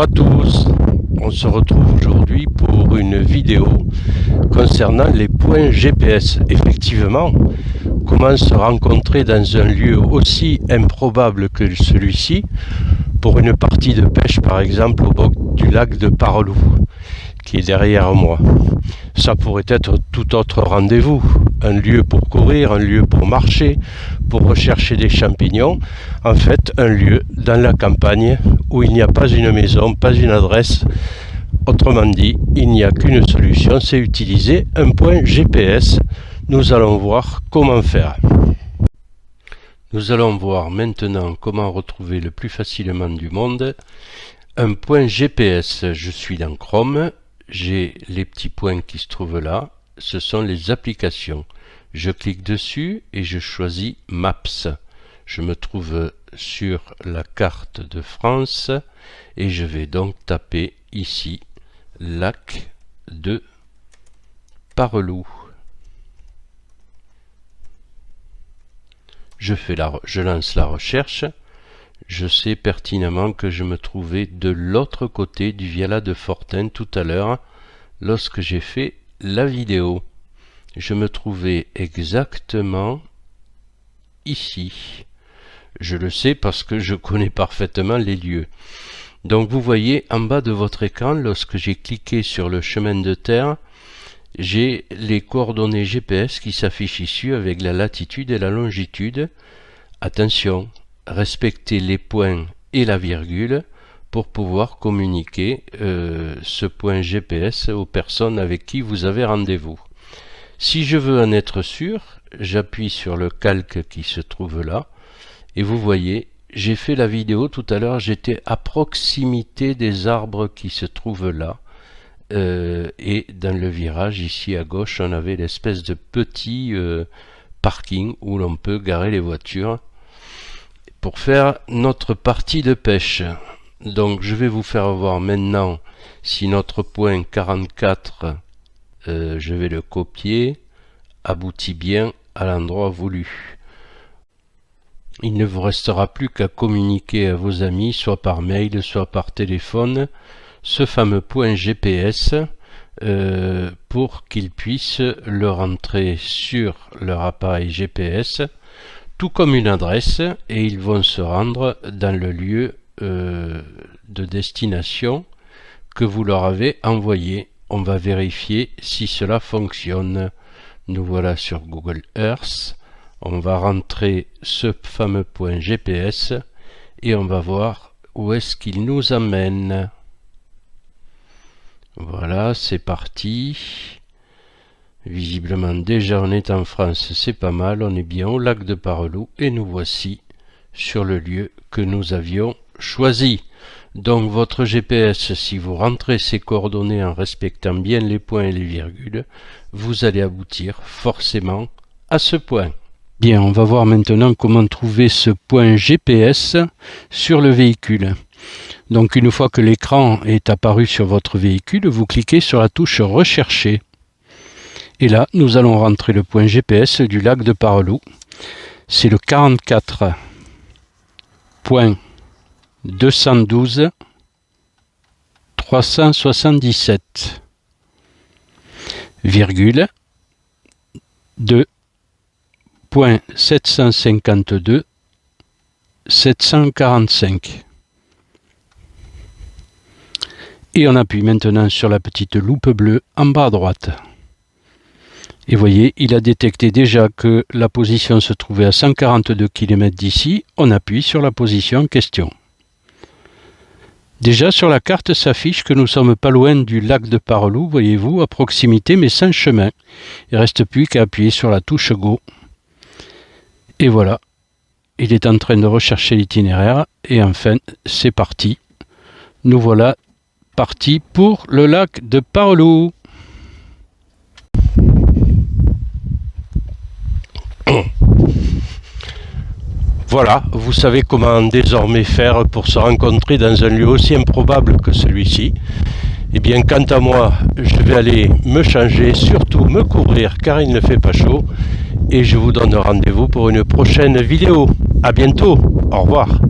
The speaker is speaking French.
Bonjour à tous, on se retrouve aujourd'hui pour une vidéo concernant les points GPS. Effectivement, comment se rencontrer dans un lieu aussi improbable que celui-ci pour une partie de pêche, par exemple au bord du lac de Parelou qui est derrière moi. Ça pourrait être tout autre rendez-vous, un lieu pour courir, un lieu pour marcher, pour rechercher des champignons, en fait un lieu dans la campagne où il n'y a pas une maison, pas une adresse. Autrement dit, il n'y a qu'une solution, c'est utiliser un point GPS. Nous allons voir comment faire. Nous allons voir maintenant comment retrouver le plus facilement du monde un point GPS. Je suis dans Chrome, j'ai les petits points qui se trouvent là, ce sont les applications. Je clique dessus et je choisis Maps. Je me trouve sur la carte de France et je vais donc taper ici lac de Parelou. Je lance la recherche. Je sais pertinemment que je me trouvais de l'autre côté du Viala de Fortin tout à l'heure lorsque j'ai fait la vidéo. Je me trouvais exactement ici. Je le sais parce que je connais parfaitement les lieux. Donc vous voyez en bas de votre écran, lorsque j'ai cliqué sur le chemin de terre, j'ai les coordonnées GPS qui s'affichent ici avec la latitude et la longitude. Attention, respectez les points et la virgule pour pouvoir communiquer ce point GPS aux personnes avec qui vous avez rendez-vous. Si je veux en être sûr, j'appuie sur le calque qui se trouve là et vous voyez, j'ai fait la vidéo tout à l'heure, j'étais à proximité des arbres qui se trouvent là. Et dans le virage ici à gauche on avait l'espèce de petit parking où l'on peut garer les voitures pour faire notre partie de pêche. Donc je vais vous faire voir maintenant si notre point 44 je vais le copier, aboutit bien à l'endroit voulu. Il ne vous restera plus qu'à communiquer à vos amis soit par mail soit par téléphone ce fameux point GPS pour qu'ils puissent le rentrer sur leur appareil GPS tout comme une adresse et ils vont se rendre dans le lieu de destination que vous leur avez envoyé. On va vérifier si cela fonctionne. Nous voilà sur Google Earth. On va rentrer ce fameux point GPS et on va voir où est-ce qu'il nous amène. Voilà, c'est parti. Visiblement déjà on est en France, c'est pas mal, on est bien au lac de Parelou et nous voici sur le lieu que nous avions choisi. Donc votre GPS, si vous rentrez ces coordonnées en respectant bien les points et les virgules, vous allez aboutir forcément à ce point. Bien, on va voir maintenant comment trouver ce point GPS sur le véhicule. Donc une fois que l'écran est apparu sur votre véhicule, vous cliquez sur la touche Rechercher. Et là, nous allons rentrer le point GPS du lac de Parelou. C'est le 44.212.377, virgule 2.752.745. Et on appuie maintenant sur la petite loupe bleue en bas à droite. Et voyez, il a détecté déjà que la position se trouvait à 142 km d'ici. On appuie sur la position en question. Déjà sur la carte s'affiche que nous sommes pas loin du lac de Parelou, voyez-vous, à proximité mais sans chemin. Il ne reste plus qu'à appuyer sur la touche Go. Et voilà, il est en train de rechercher l'itinéraire et enfin c'est parti. Nous voilà partis pour le lac de Parelou. Voilà, vous savez comment désormais faire pour se rencontrer dans un lieu aussi improbable que celui-ci. Eh bien, quant à moi, je vais aller me changer, surtout me couvrir car il ne fait pas chaud. Et je vous donne rendez-vous pour une prochaine vidéo. À bientôt, au revoir.